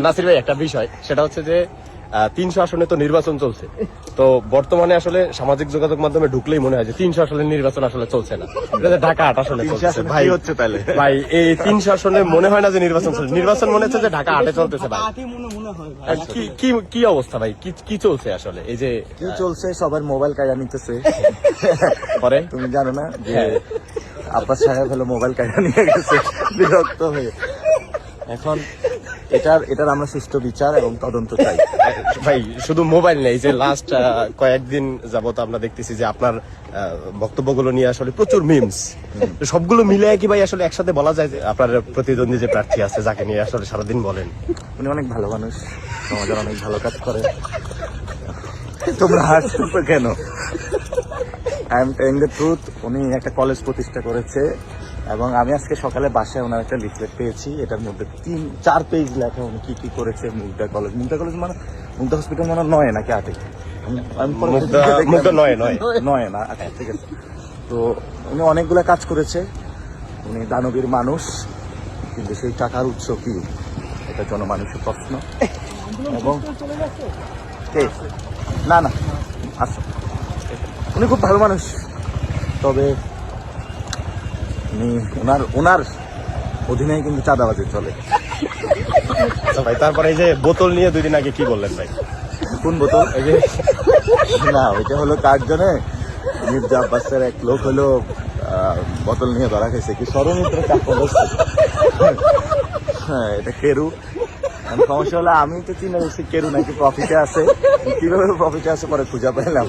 নাসির ভাই একটা বিষয় সেটা হচ্ছে যে 300 আসনে তো নির্বাচন চলছে, তো বর্তমানে আসলে সামাজিক যোগাযোগ মাধ্যমে ঢুকলেই মনে হয় যে 300 আসনের নির্বাচন আসলে চলছে না, এটা ঢাকা 8 আসনে চলছে ভাই। হচ্ছে তাহলে ভাই এই 300 আসনে মনে হয় না যে নির্বাচন চলছে, নির্বাচন মনে হচ্ছে যে ঢাকা 8 চলতেছে ভাই। কি কি কি অবস্থা ভাই, কি কি চলছে আসলে? এই যে কি চলছে, সবার মোবাইল কাজা নিতেছে পরে তুমি জানো না যে আব্বাস সাহেব হলো মোবাইল কাজা নিয়ে গেছে বিরক্ত হয়ে। এখন এটার আমরা সুষ্ঠু বিচার এবং তদন্ত চাই ভাই। শুধু মোবাইল নেই, যে লাস্ট কয়েকদিন যাবত আমরা দেখতেছি যে আপনার বক্তব্যগুলো নিয়ে আসলে প্রচুর মিমস, সবগুলো মিলে কি ভাই আসলে একসাথে বলা যায় যে আপনার প্রতিদ্বন্দ্বী যে প্রার্থী আছে যাকে নিয়ে আসলে সারাদিন বলেন? উনি অনেক ভালো মানুষ, সমাজের অনেক ভালো কাজ করে। তোমরা হাসছো কেন? I am telling the truth. উনি একটা কলেজ প্রতিষ্ঠা করেছে এবং আমি আজকে সকালে বাসায় ওনার একটা লিফলেট পেয়েছি, এটার মধ্যে 3-4 পেজ লেখা উনি কি কি করেছে। মুগদা কলেজ মানে মুগদা হসপিটাল মানে 9 নাকি 8? মুগ্ধা নয় না, আচ্ছা ঠিক আছে। তো উনি অনেকগুলা কাজ করেছে, উনি দানবীর মানুষ, কিন্তু সেই টাকার উৎস কি এটা জনমানুষের প্রশ্ন। এবং না আচ্ছা, উনি খুব ভালো মানুষ, তবে ওনার অধীনে কিন্তু চাঁদাবাজি চলে। আচ্ছা ভাই, তারপরে এই যে বোতল নিয়ে 2 দিন আগে কি বললেন ভাই? কোন বোতল? না, ওইটা হলো কার্জনে মির্জা আব্বাসের এক লোক হলো বোতল নিয়ে ধরা খেয়েছে, কি ষড়যন্ত্র চাপা বসছে। হ্যাঁ, এটা কেরু। সমস্যা হলো আমি তো চিনে গেছি কেরু নাকি প্রফিটে আছে, কিভাবে প্রফিটে আছে পরে খুঁজে পেলাম।